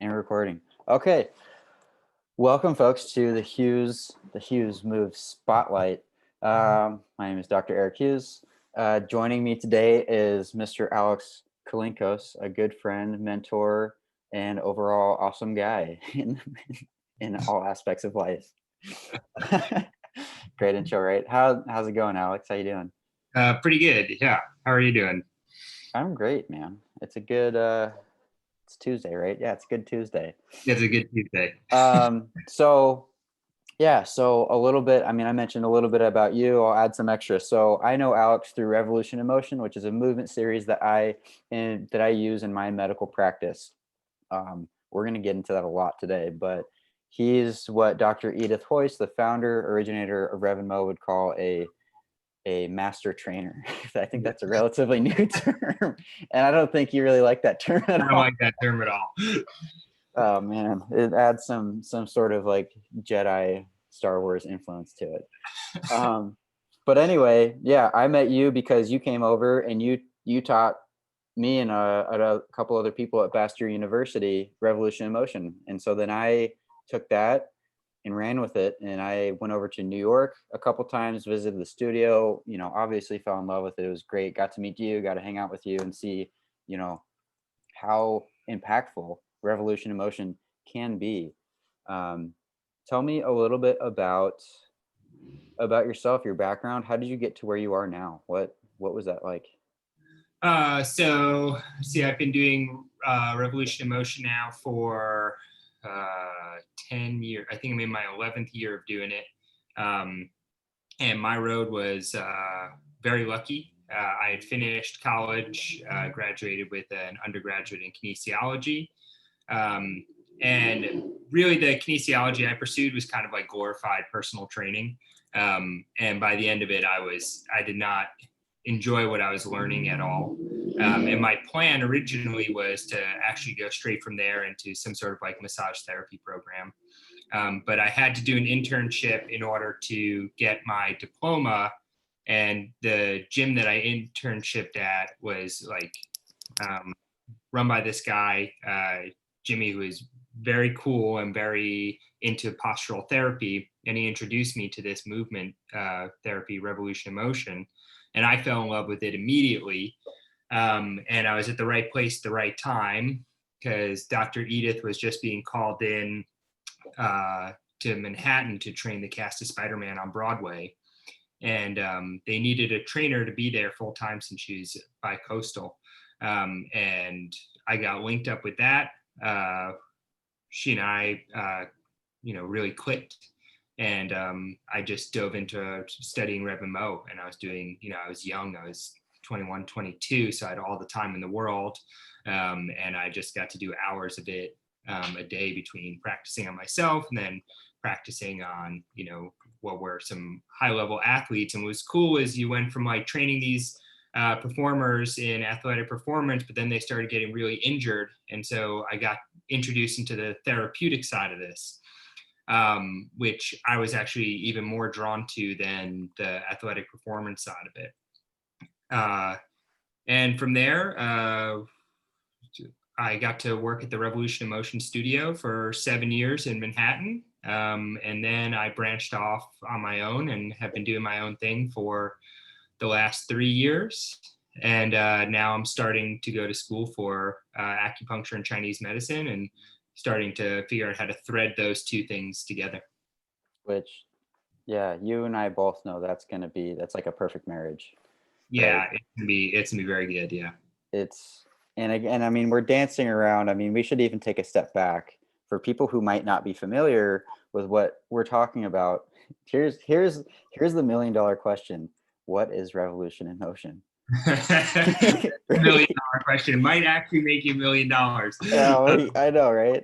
And recording. Okay. Welcome, folks, to the Hughes Moves Spotlight. My name is Dr. Eric Hughes. Joining me today is Mr. Alex Kalinkos, a good friend, mentor, and overall awesome guy in all aspects of life. Great intro, right? How's it going, Alex? How you doing? Pretty good. Yeah. How are you doing? I'm great, man. It's a good it's Tuesday, right? Yeah, it's a good Tuesday. It's a good Tuesday. So a little bit, I mentioned a little bit about you. I'll add some extra. So I know Alex through Revolution in Motion, which is a movement series that I use in my medical practice. We're going to get into that a lot today, but he's what Dr. Edith Hoyce, the founder, originator of Rev Mo, would call a master trainer. I think that's a relatively new term, and I don't think you really like that term at all. I don't like that term at all. Oh man, it adds some sort of like Jedi Star Wars influence to it. But anyway, yeah, I met you because you came over and you taught me and a couple other people at Bastyr University Revolution in Motion, and so then I took that and ran with it, and I went over to New York a couple times, visited the studio. Obviously fell in love with it. It was great. Got to meet you, got to hang out with you, and see how impactful Revolution in Motion can be. Tell me a little bit about yourself, your background. How did you get to where you are now? What was that like? I've been doing Revolution in Motion now for 10 years. I think I'm in my 11th year of doing it. And my road was very lucky. I had finished college, graduated with an undergraduate in kinesiology. And really the kinesiology I pursued was kind of like glorified personal training. And by the end of it, I did not enjoy what I was learning at all. And my plan originally was to actually go straight from there into some sort of like massage therapy program. But I had to do an internship in order to get my diploma. And the gym that I internshipped at was like run by this guy, Jimmy, who is very cool and very into postural therapy. And he introduced me to this movement therapy, Revolution in Motion. And I fell in love with it immediately. And I was at the right place at the right time because Dr. Edith was just being called in to Manhattan to train the cast of Spider-Man on Broadway. And they needed a trainer to be there full time since she's bi-coastal. And I got linked up with that. She and I, really clicked. And I just dove into studying Rev Mo. And I was doing, I was young, I was 21, 22, so I had all the time in the world. And I just got to do hours of it a day between practicing on myself and then practicing on, what were some high level athletes. And what was cool is you went from like training these performers in athletic performance, but then they started getting really injured. And so I got introduced into the therapeutic side of this, which I was actually even more drawn to than the athletic performance side of it. And from there, I got to work at the Revolution in Motion studio for 7 years in Manhattan. And then I branched off on my own and have been doing my own thing for the last 3 years. And now I'm starting to go to school for acupuncture and Chinese medicine and starting to figure out how to thread those two things together. Which, yeah, you and I both know that's like a perfect marriage. Yeah, right? It's gonna be very good. Yeah. And again, we're dancing around. We should even take a step back for people who might not be familiar with what we're talking about. Here's the $1 million question. What is Revolution in Motion? $1 million question. It might actually make you $1 million. Oh, I know, right?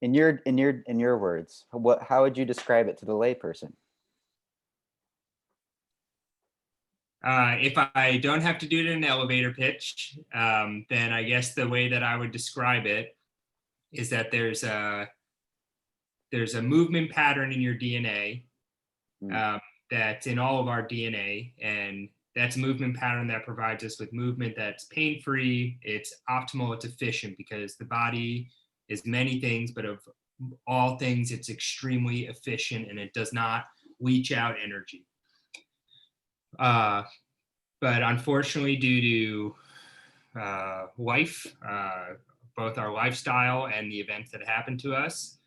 In your words, how would you describe it to the layperson? If I don't have to do it in an elevator pitch, then I guess the way that I would describe it is that there's a movement pattern in your DNA that's in all of our DNA, and that's a movement pattern that provides us with movement that's pain-free, it's optimal, it's efficient, because the body is many things, but of all things, it's extremely efficient and it does not leach out energy. But unfortunately, due to life, both our lifestyle and the events that happened to us,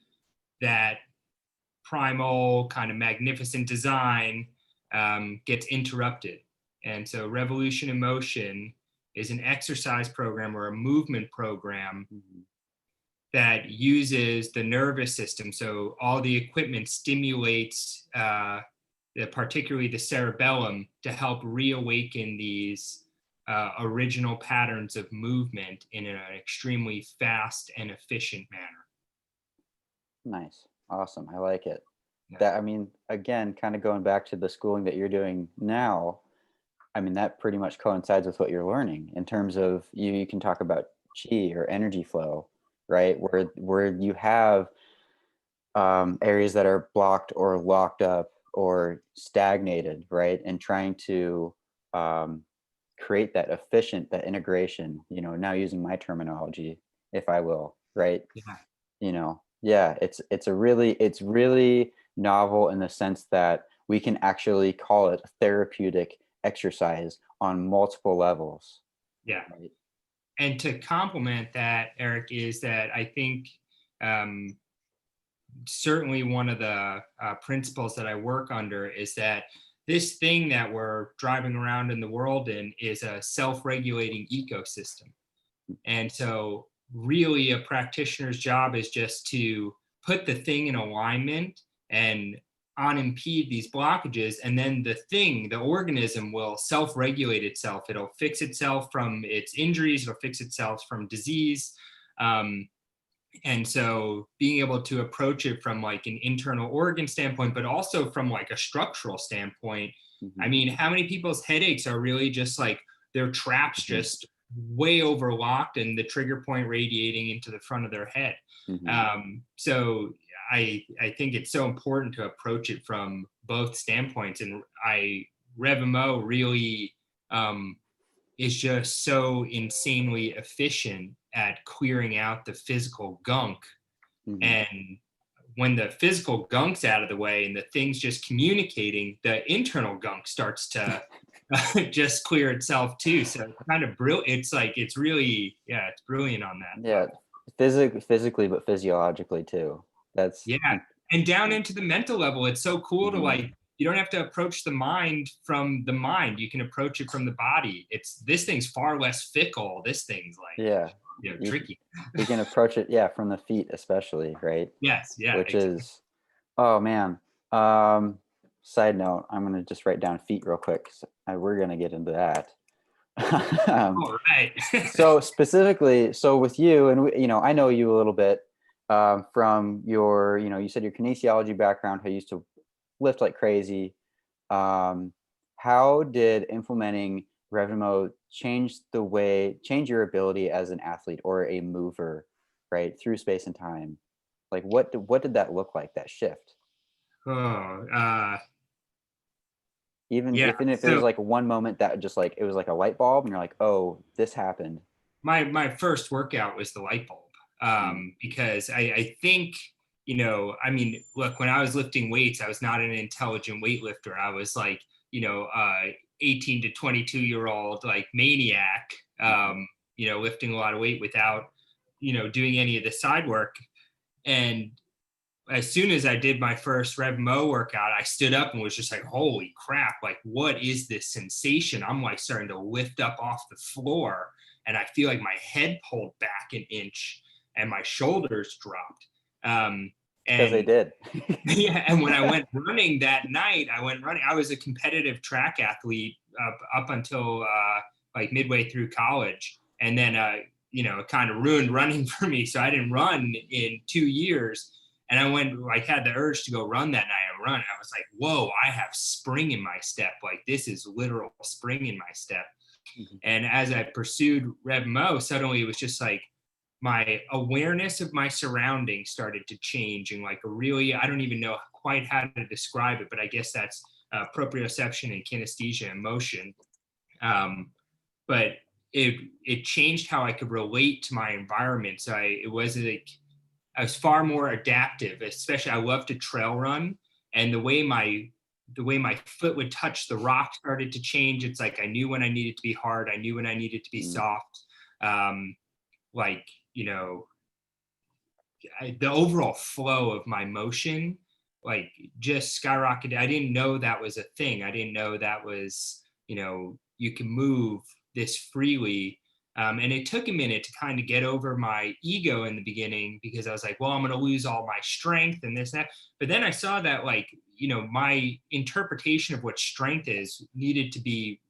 that primal kind of magnificent design gets interrupted. And so Revolution in Motion is an exercise program or a movement program that uses the nervous system. So all the equipment stimulates particularly the cerebellum to help reawaken these original patterns of movement in an extremely fast and efficient manner. Nice. Awesome. I like it. Yeah. That, I mean, again, kind of going back to the schooling that you're doing now, I mean, that pretty much coincides with what you're learning in terms of you can talk about chi or energy flow, right? Where you have areas that are blocked or locked up or stagnated, right? And trying to create that efficient, that integration, now using my terminology, if I will, right? Yeah. Yeah, it's really novel in the sense that we can actually call it a therapeutic exercise on multiple levels. Yeah. Right? And to complement that, Eric, is that I think certainly one of the principles that I work under is that this thing that we're driving around in the world in is a self-regulating ecosystem. And so really a practitioner's job is just to put the thing in alignment and unimpede these blockages. And then the organism will self-regulate itself. It'll fix itself from its injuries. It'll fix itself from disease. And so being able to approach it from like an internal organ standpoint, but also from like a structural standpoint. I mean, how many people's headaches are really just like their traps just way overlocked and the trigger point radiating into the front of their head? So I think it's so important to approach it from both standpoints. And Rev Mo really is just so insanely efficient at clearing out the physical gunk. And when the physical gunk's out of the way and the thing's just communicating, the internal gunk starts to just clear itself too. So it's kind of brilliant. It's really, it's brilliant on that. Yeah, physically, but physiologically too. That's and down into the mental level. It's so cool to like, you don't have to approach the mind from the mind. You can approach it from the body. This thing's far less fickle. This thing's like, tricky. You can approach it, from the feet especially, right? Yes, yeah. Which is, oh man. Side note, I'm gonna just write down feet real quick. We're gonna get into that. All right. So specifically, with you, and I know you a little bit from your, you said your kinesiology background, how you used to lift like crazy. How did implementing Rev Mo change your ability as an athlete or a mover, right, through space and time? Like what did that look like, that shift? Even if it was like one moment that just like it was like a light bulb and you're like, oh, this happened. My first workout was the light bulb. Because I think, I mean, look, when I was lifting weights, I was not an intelligent weightlifter. I was like, 18 to 22-year-old like maniac, lifting a lot of weight without, doing any of the side work. And as soon as I did my first Rev Mo workout, I stood up and was just like, holy crap, like, what is this sensation? I'm like starting to lift up off the floor and I feel like my head pulled back an inch and my shoulders dropped. Because they did. And when I went running that night, I was a competitive track athlete up until like midway through college. And then, it kind of ruined running for me. So I didn't run in 2 years. And I had the urge to go run that night and run. I was like, whoa, I have spring in my step. Like, this is literal spring in my step. And as I pursued Rev Mo, suddenly it was just like my awareness of my surroundings started to change. And like I don't even know quite how to describe it, but I guess that's proprioception and kinesthesia and motion. But it changed how I could relate to my environment. So it was like I was far more adaptive. Especially, I love to trail run, and the way my foot would touch the rock started to change. It's like I knew when I needed to be hard. I knew when I needed to be soft. Um, like, you know, the overall flow of my motion, like, just skyrocketed. I didn't know that was a thing. I didn't know that was, you know, you can move this freely. And it took a minute to kind of get over my ego in the beginning, because I was like, well, I'm going to lose all my strength and this, that. But then I saw that, like, you know, my interpretation of what strength is needed to be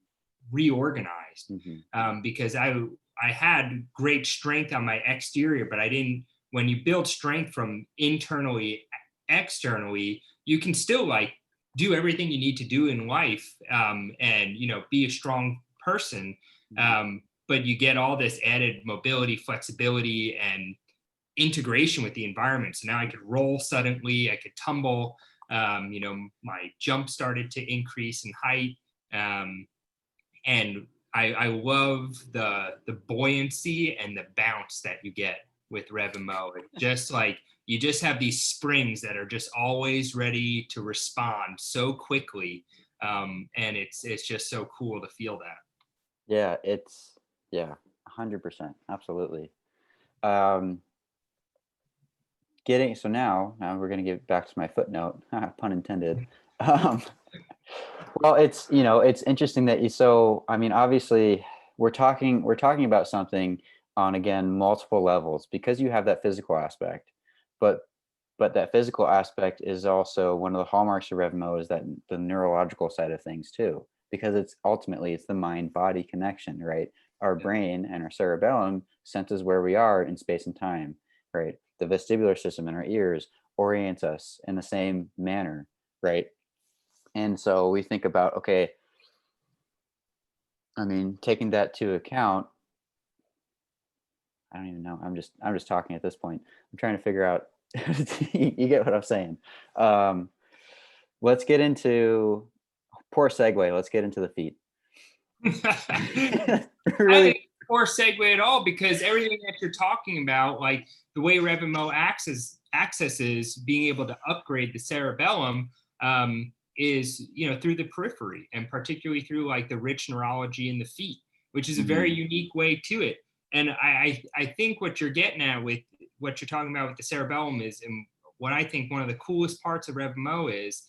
reorganized, because I had great strength on my exterior, but I didn't. When you build strength from internally, externally, you can still, like, do everything you need to do in life, and, you know, be a strong person. But you get all this added mobility, flexibility, and integration with the environment. So now I could roll suddenly, I could tumble. You know, my jump started to increase in height. And I love the buoyancy and the bounce that you get with Rev Mo. It's just like you just have these springs that are just always ready to respond so quickly, and it's just so cool to feel that. Yeah, it's 100%, absolutely. Um, so now we're gonna get back to my footnote, pun intended. Um, well, it's it's interesting that I mean, obviously we're talking about something on, again, multiple levels, because you have that physical aspect, but that physical aspect is also one of the hallmarks of Revmo, is that the neurological side of things too, because it's the mind body connection, right? Our brain and our cerebellum senses where we are in space and time, right? The vestibular system in our ears orients us in the same manner, right? And so we think about, okay, I mean, taking that to account, I don't even know. I'm just talking at this point. I'm trying to figure out. You get what I'm saying. Um, let's get into poor segue. Let's get into the feet. I Really? think poor segue at all, because everything that you're talking about, like the way Rev Mo accesses being able to upgrade the cerebellum, is, you know, through the periphery, and particularly through, like, the rich neurology in the feet, which is a very unique way to it. And I think what you're getting at with what you're talking about with the cerebellum is, and what I think one of the coolest parts of Rev Mo is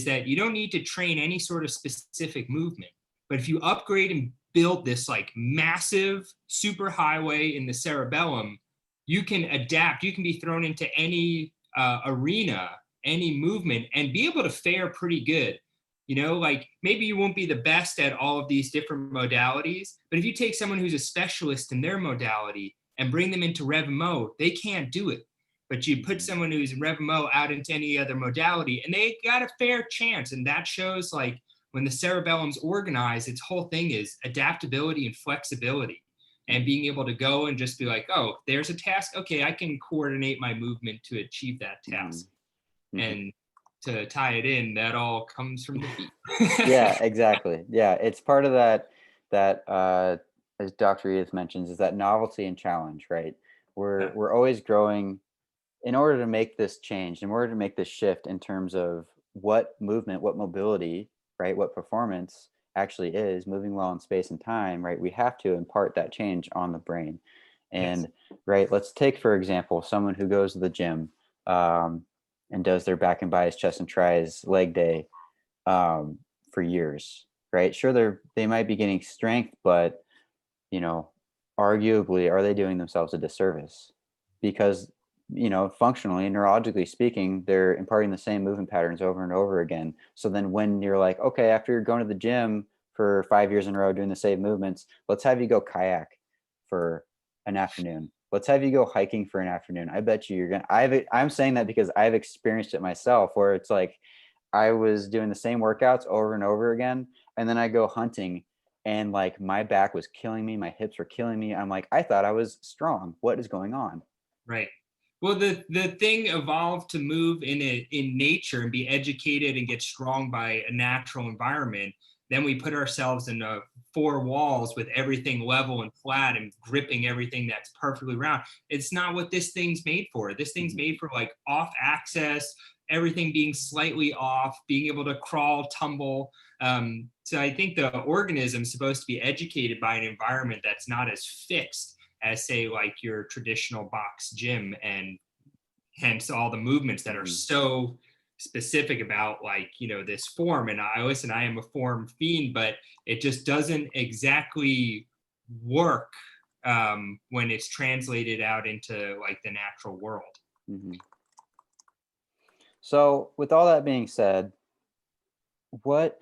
that you don't need to train any sort of specific movement. But if you upgrade and build this, like, massive super highway in the cerebellum, you can adapt. You can be thrown into any arena, any movement, and be able to fare pretty good. You know, like, maybe you won't be the best at all of these different modalities, but if you take someone who's a specialist in their modality and bring them into Rev Mo, they can't do it. But you put someone who's Rev Mo out into any other modality, and they got a fair chance. And that shows, like, when the cerebellum's organized, its whole thing is adaptability and flexibility, and being able to go and just be like, oh, there's a task. Okay, I can coordinate my movement to achieve that task. And to tie it in, that all comes from the feet. Yeah, exactly. Yeah, it's part of that as Dr. Edith mentions, is that novelty and challenge, right? We're always growing in order to make this change, in order to make this shift in terms of what movement, what mobility, right, what performance actually is moving well in space and time, right? We have to impart that change on the brain. And right, let's take, for example, someone who goes to the gym, and does their back and biceps, chest and tries leg day, for years, right? Sure, they might be getting strength, but arguably, are they doing themselves a disservice? Because functionally, neurologically speaking, they're imparting the same movement patterns over and over again. So then when you're like, okay, after you're going to the gym for 5 years in a row doing the same movements, let's have you go kayak for an afternoon. Let's have you go hiking for an afternoon. I bet you you're gonna. I'm saying that because I've experienced it myself, where it's like I was doing the same workouts over and over again, and then I go hunting, and like my back was killing me, my hips were killing me. I'm like, I thought I was strong. What is going on? Right. Well, the thing evolved to move in nature and be educated and get strong by a natural environment. then we put ourselves in four walls with everything level and flat and gripping everything that's perfectly round. It's not what this thing's made for. This thing's made for like off axis, everything being slightly off, being able to crawl, tumble. So I think the organism is supposed to be educated by an environment that's not as fixed as, say, like your traditional box gym, and hence all the movements that are so specific about, like, you know, this form. And I am a form fiend, but it just doesn't exactly work when it's translated out into like the natural world. Mm-hmm. So with all that being said, what,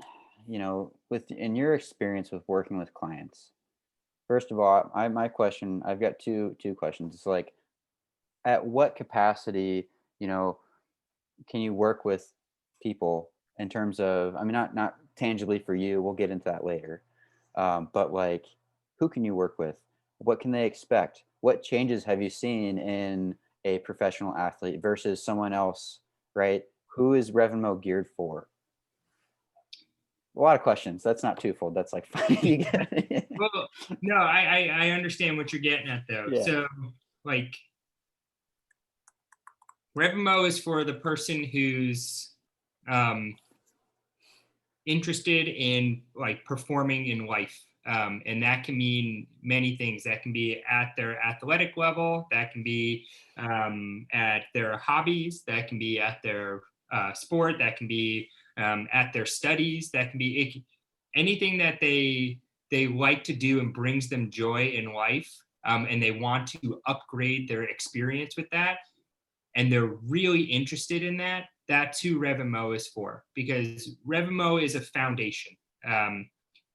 you know, in your experience with working with clients, first of all, my question, I've got two questions. It's like, at what capacity, you know, can you work with people in terms of, I mean, not tangibly for you, we'll get into that later, but like, who can you work with? What can they expect? What changes have you seen in a professional athlete versus someone else, right? Who is Rev Mo geared for? A lot of questions. That's not twofold. That's like funny. Well, no, I understand what you're getting at though. Yeah. So like, Rev Mo is for the person who's interested in like performing in life. And that can mean many things. That can be at their athletic level, that can be at their hobbies, that can be at their sport, that can be at their studies, that can be anything that they like to do and brings them joy in life, and they want to upgrade their experience with that, and they're really interested in that. That's who Rev Mo is for, because Rev Mo is a foundation.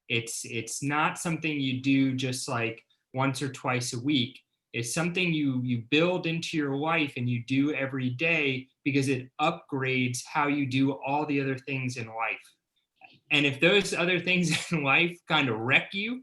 It's not something you do just like once or twice a week. It's something you build into your life and you do every day, because it upgrades how you do all the other things in life. And if those other things in life kind of wreck you,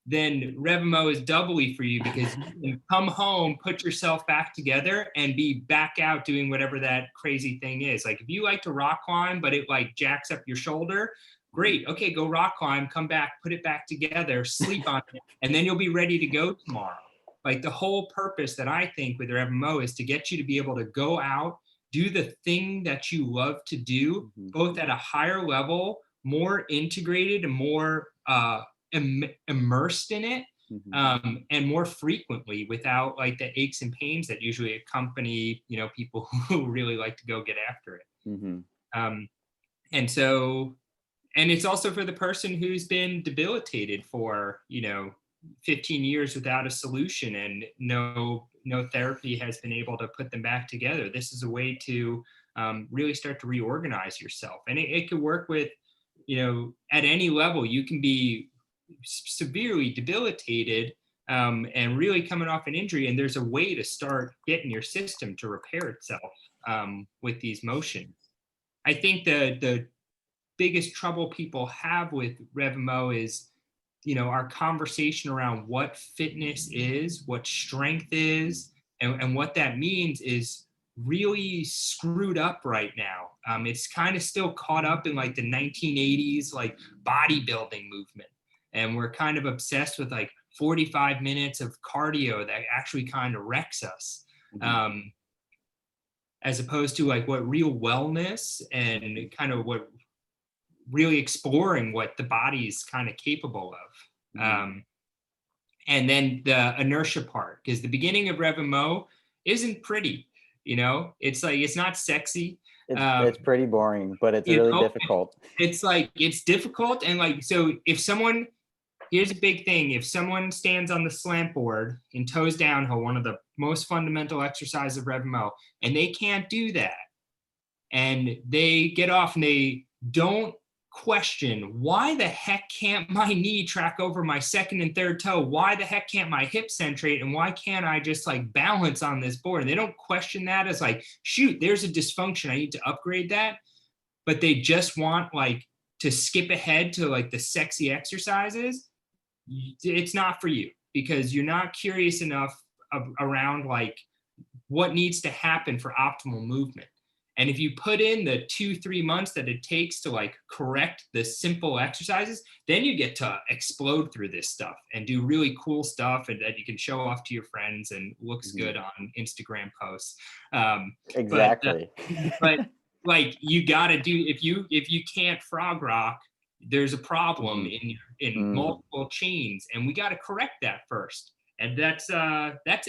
then Rev Mo is doubly for you, because you can come home, put yourself back together, and be back out doing whatever that crazy thing is. Like if you like to rock climb, but it like jacks up your shoulder, great. Okay, go rock climb, come back, put it back together, sleep on it, and then you'll be ready to go tomorrow. Like the whole purpose that I think with Rev Mo is to get you to be able to go out, do the thing that you love to do, both at a higher level, more integrated and more immersed in it, and more frequently, without like the aches and pains that usually accompany, you know, people who really like to go get after it. And so, and it's also for the person who's been debilitated for, you know, 15 years without a solution, and no therapy has been able to put them back together. This is a way to really start to reorganize yourself. And it could work with, you know, at any level. You can be severely debilitated and really coming off an injury, and there's a way to start getting your system to repair itself with these motions. I think the biggest trouble people have with Rev Mo is, you know, our conversation around what fitness is, what strength is, and what that means is really screwed up right now. It's kind of still caught up in like the 1980s, like bodybuilding movement. And we're kind of obsessed with like 45 minutes of cardio that actually kind of wrecks us. As opposed to like what real wellness and kind of what really exploring what the body's kind of capable of. And then the inertia part, because the beginning of Rev Mo isn't pretty, you know, it's like, it's not sexy. It's pretty boring, but it's really difficult. It's like, it's difficult. And like, so if someone, here's a big thing. If someone stands on the slant board and toes downhill, one of the most fundamental exercises of Rev Mo, and they can't do that, and they get off and they don't question, why the heck can't my knee track over my second and third toe? Why the heck can't my hip centrate? And why can't I just like balance on this board? And they don't question that as like, shoot, there's a dysfunction, I need to upgrade that. But they just want like to skip ahead to like the sexy exercises. It's not for you, because you're not curious enough around like what needs to happen for optimal movement. And if you put in the 2-3 months that it takes to like correct the simple exercises, then you get to explode through this stuff and do really cool stuff, and that you can show off to your friends and looks good on Instagram posts. Exactly. But like, you got to do, if you can't frog rock, there's a problem in multiple chains, and we got to correct that first. And that's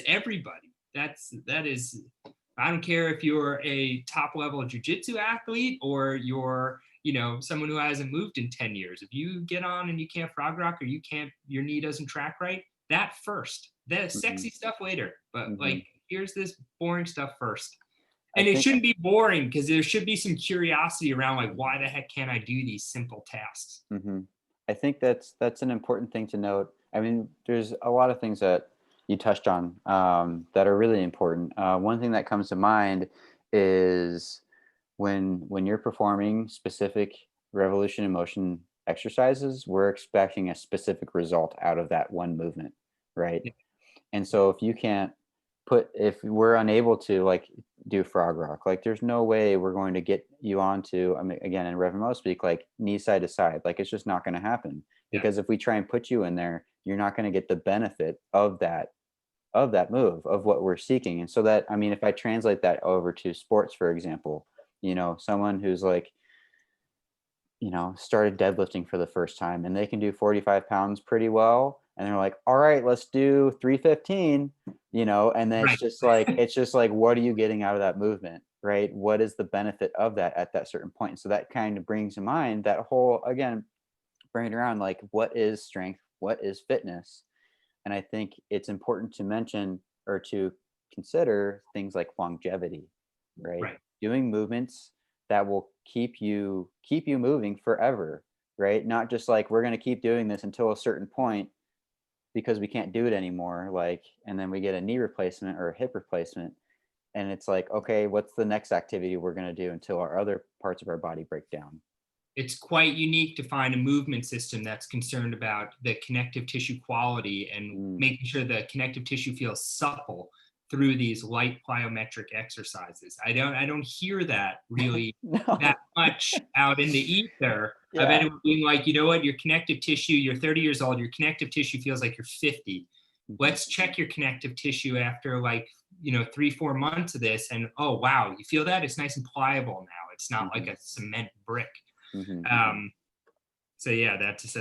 everybody. That is, I don't care if you're a top level jiu-jitsu athlete or you're, someone who hasn't moved in 10 years. If you get on and you can't frog rock, or your knee doesn't track right, that first. The sexy stuff later. But like, here's this boring stuff first. And it shouldn't be boring, because there should be some curiosity around, like, why the heck can't I do these simple tasks? I think that's an important thing to note. I mean, there's a lot of things that you touched on that are really important. One thing that comes to mind is when you're performing specific revolution in motion exercises, we're expecting a specific result out of that one movement, right? Yeah. And so if we're unable to like do frog rock, like there's no way we're going to get you onto, I mean, again, in Rev Mo speak, like knee side to side, like it's just not going to happen, because if we try and put you in there, you're not going to get the benefit of that move, of what we're seeking. And so that, I mean, if I translate that over to sports, for example, someone who's like, started deadlifting for the first time, and they can do 45 pounds pretty well. And they're like, all right, let's do 315, and then it's just like, what are you getting out of that movement, right? What is the benefit of that at that certain point? So that kind of brings to mind that whole, again, bring it around, like, what is strength? What is fitness? And I think it's important to mention or to consider things like longevity, right? Doing movements that will keep you moving forever, right? Not just like, we're going to keep doing this until a certain point because we can't do it anymore, like, and then we get a knee replacement or a hip replacement, and it's like, okay, what's the next activity we're going to do until our other parts of our body break down? It's quite unique to find a movement system that's concerned about the connective tissue quality and making sure the connective tissue feels supple through these light plyometric exercises. I don't hear that really that much out in the ether of anyone being like, you know what, your connective tissue, you're 30 years old, your connective tissue feels like you're 50. Let's check your connective tissue after 3-4 months of this, and oh wow, you feel that? It's nice and pliable now. It's not like a cement brick. So yeah, that's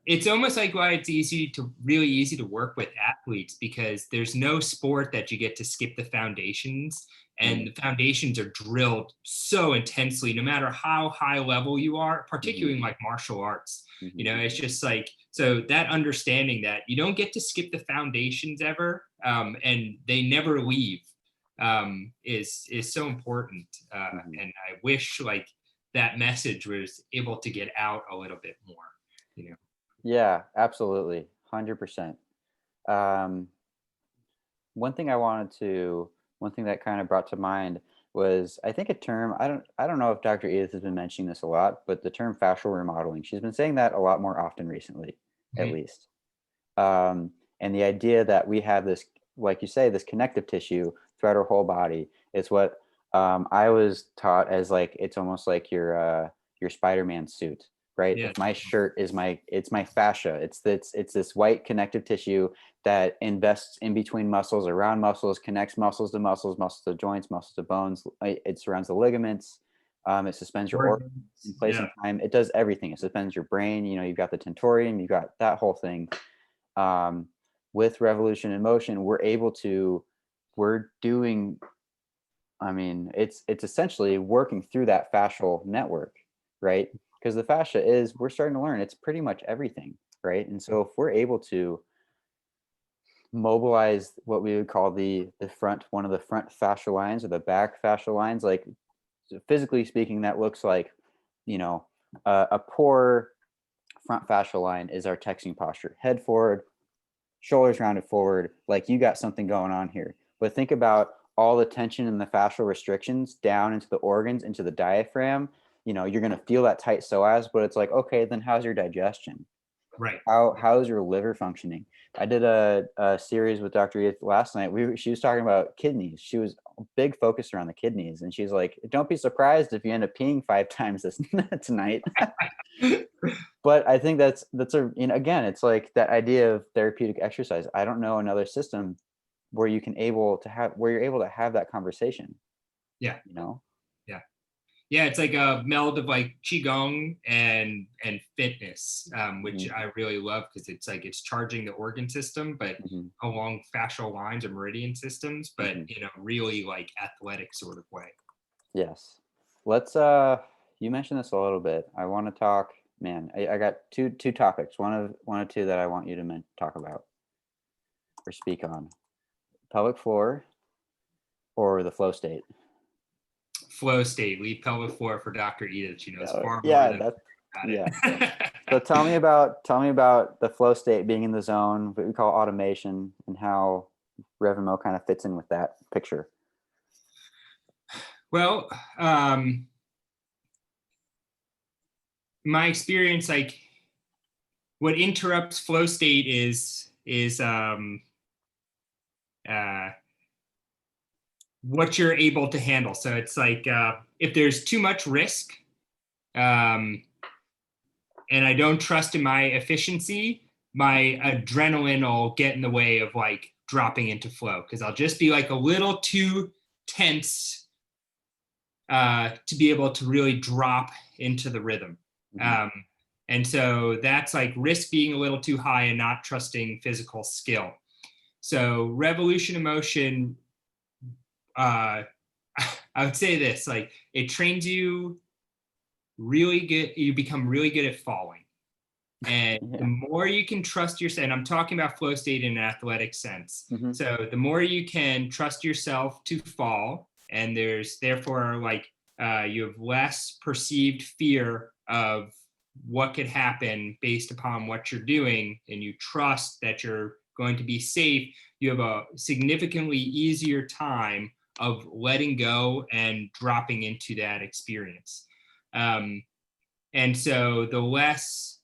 it's almost like why it's really easy to work with athletes, because there's no sport that you get to skip the foundations, and the foundations are drilled so intensely, no matter how high level you are, particularly in like martial arts. It's just like, so that understanding that you don't get to skip the foundations ever, and they never leave, is so important. And I wish like that message was able to get out a little bit more, Yeah, absolutely. 100%. One thing that kind of brought to mind was, I think, a term, I don't know if Dr. Edith has been mentioning this a lot, but the term fascial remodeling, she's been saying that a lot more often recently, at least. And the idea that we have this, like you say, this connective tissue throughout our whole body is what I was taught as, like, it's almost like your Spider-Man suit, right? If my shirt is it's my fascia. It's this white connective tissue that invests in between muscles, around muscles, connects muscles to muscles, muscles to joints, muscles to bones. It surrounds the ligaments. It suspends your organs in place and time. It does everything. It suspends your brain. You've got the tentorium. You've got that whole thing. With revolution in motion, we're doing, I mean, it's essentially working through that fascial network, right? Because the fascia we're starting to learn, it's pretty much everything, right? And so if we're able to mobilize what we would call one of the front fascial lines or the back fascial lines, like, physically speaking, that looks like, a poor front fascial line is our texting posture. Head forward, shoulders rounded forward, like you got something going on here. But think about all the tension and the fascial restrictions down into the organs, into the diaphragm. You're going to feel that tight psoas, but it's like, okay, then how's your digestion? Right. How's your liver functioning? I did a series with Dr. Edith last night. She was talking about kidneys. She was a big focus around the kidneys, and she's like, don't be surprised if you end up peeing 5 times this tonight. But I think that's a, again, it's like that idea of therapeutic exercise. I don't know another system where you're able to have that conversation. Yeah. Yeah. Yeah, it's like a meld of like qigong and fitness, which I really love, because it's like it's charging the organ system, but along fascial lines or meridian systems, but in a really like athletic sort of way. Yes. Let's you mentioned this a little bit. I want to talk, man. I got two topics. One of two that I want you to talk about or speak on: pelvic floor or the flow state. Flow state. Leave pelvic floor for Dr. Edith. She knows far Yeah, more than yeah. So tell me about the flow state, being in the zone, what we call automation, and how Rev Mo kind of fits in with that picture. Well, my experience, like what interrupts flow state is what you're able to handle. So it's like if there's too much risk, and I don't trust in my efficiency, my adrenaline will get in the way of like dropping into flow, because I'll just be like a little too tense to be able to really drop into the rhythm. And so that's like risk being a little too high and not trusting physical skill. So revolution of motion, I would say this, like it trains you really good. You become really good at falling. And the more you can trust yourself, and I'm talking about flow state in an athletic sense. So the more you can trust yourself to fall, and there's therefore like you have less perceived fear of what could happen based upon what you're doing, and you trust that you're going to be safe, you have a significantly easier time of letting go and dropping into that experience. And so the less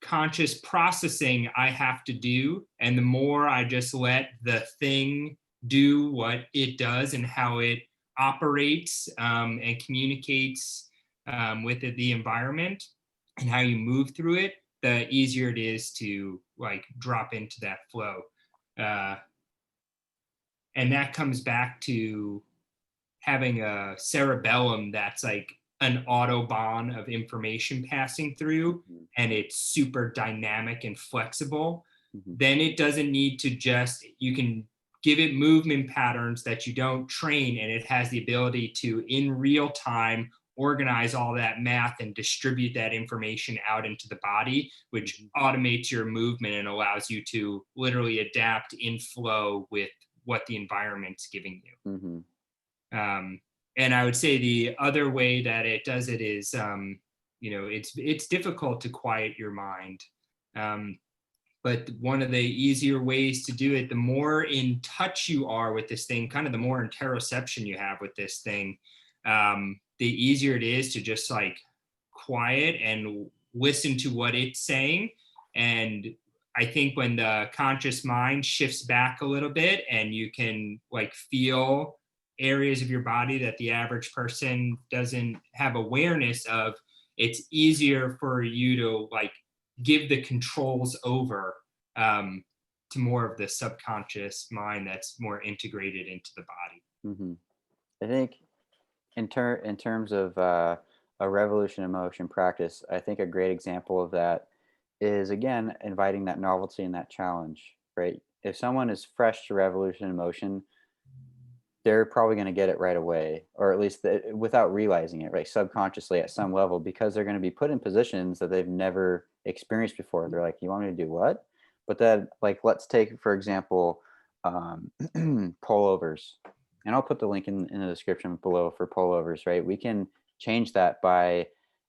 conscious processing I have to do, and the more I just let the thing do what it does and how it operates and communicates with the environment and how you move through it, the easier it is to like drop into that flow. And that comes back to having a cerebellum that's like an autobahn of information passing through, and it's super dynamic and flexible. Then it doesn't need to you can give it movement patterns that you don't train, and it has the ability to in real time organize all that math and distribute that information out into the body, which automates your movement and allows you to literally adapt in flow with what the environment's giving you. And I would say the other way that it does it is, it's difficult to quiet your mind. But one of the easier ways to do it, the more in touch you are with this thing, kind of the more interoception you have with this thing, the easier it is to just like quiet and listen to what it's saying. And I think when the conscious mind shifts back a little bit and you can like feel areas of your body that the average person doesn't have awareness of, it's easier for you to like give the controls over to more of the subconscious mind that's more integrated into the body. I think in terms of a revolution in motion practice, I think a great example of that is, again, inviting that novelty and that challenge, right? If someone is fresh to revolution in motion, they're probably going to get it right away, or at least without realizing it, right? Subconsciously at some level, because they're going to be put in positions that they've never experienced before. They're like, you want me to do what? But then, like, let's take, for example, pullovers. And I'll put the link in the description below for pullovers, right? We can change that by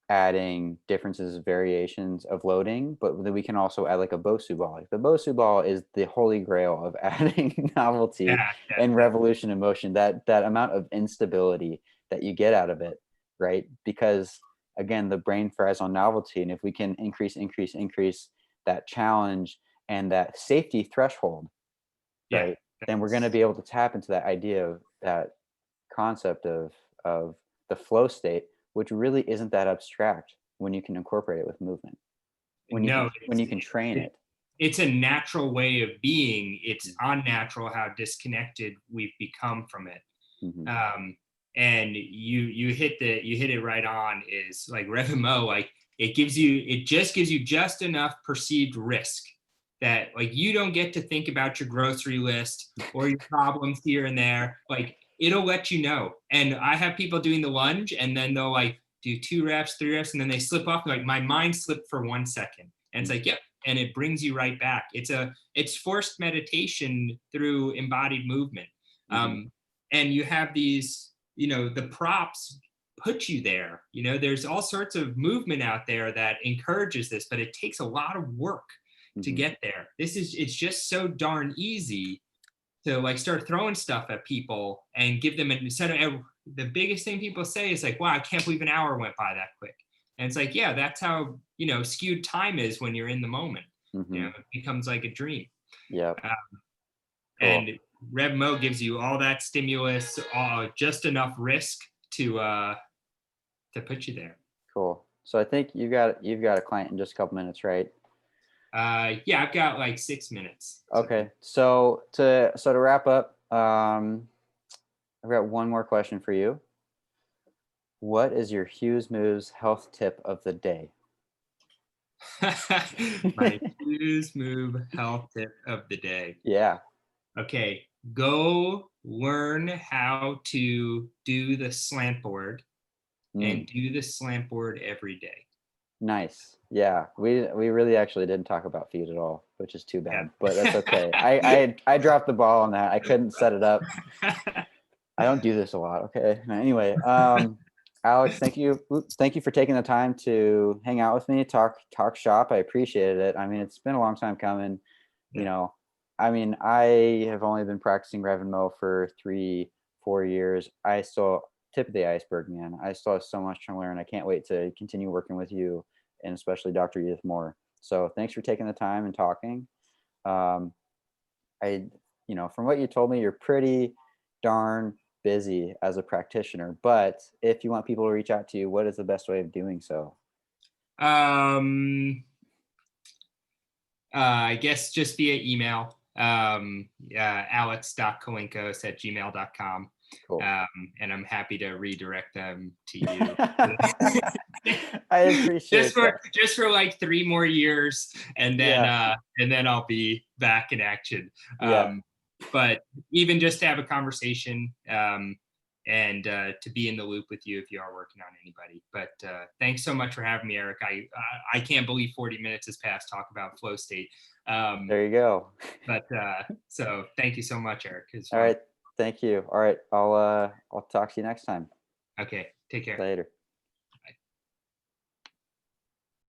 adding differences, variations of loading, but then we can also add like a Bosu ball. Like the Bosu ball is the holy grail of adding novelty and revolution in motion, that amount of instability that you get out of it, right? Because again, the brain thrives on novelty. And if we can increase that challenge and that safety threshold, Yeah. right? Then we're going to be able to tap into that idea of that concept of the flow state, which really isn't that abstract when you can incorporate it with movement, No, when you can train it. it's a natural way of being. It's unnatural how disconnected we've become from it. Mm-hmm. And you hit it right on. Is like Rev Mo, like it just gives you just enough perceived risk that like you don't get to think about your grocery list or your problems here and there. Like it'll let you know. And I have people doing the lunge and then they'll like do 2 reps, 3 reps, and then they slip off. Like my mind slipped for 1 second. And it's like, yep. And it brings you right back. It's forced meditation through embodied movement. And you have these, the props put you there. There's all sorts of movement out there that encourages this, but it takes a lot of work to get there. It's just so darn easy to like start throwing stuff at people and give them the biggest thing people say is like, wow, I can't believe an hour went by that quick. And it's like, yeah, that's how, skewed time is when you're in the moment. It becomes like a dream. Yeah. Cool. And Rev Mo gives you all that stimulus, just enough risk to put you there. Cool. So I think you've got a client in just a couple minutes, right? Yeah, I've got like 6 minutes. Okay. So to wrap up, I've got one more question for you. What is your Hughes Moves health tip of the day? My Hughes Move health tip of the day. Yeah. Okay, go learn how to do the slant board and do the slant board every day. Nice. Yeah. We really actually didn't talk about feet at all, which is too bad, Yeah. but that's okay. I dropped the ball on that. I couldn't set it up. I don't do this a lot. Okay. Anyway, Alex, thank you for taking the time to hang out with me, talk shop. I appreciated it. I mean, it's been a long time coming. Yeah. I have only been practicing Rev Mo for 3-4 years. I still tip of the iceberg, man. I still have so much to learn. I can't wait to continue working with you and especially Dr. Edith Moore. So thanks for taking the time and talking. From what you told me, you're pretty darn busy as a practitioner, but if you want people to reach out to you, what is the best way of doing so? I guess just via email, alex.kalinkos@gmail.com. Cool. And I'm happy to redirect them to you. I appreciate just for like 3 more years, and then I'll be back in action. But even just to have a conversation, and to be in the loop with you if you are working on anybody. But thanks so much for having me, Eric. I can't believe 40 minutes has passed talk about flow state. There you go. But so thank you so much, Eric. All right. Thank you. All right. I'll talk to you next time. Okay. Take care. Later.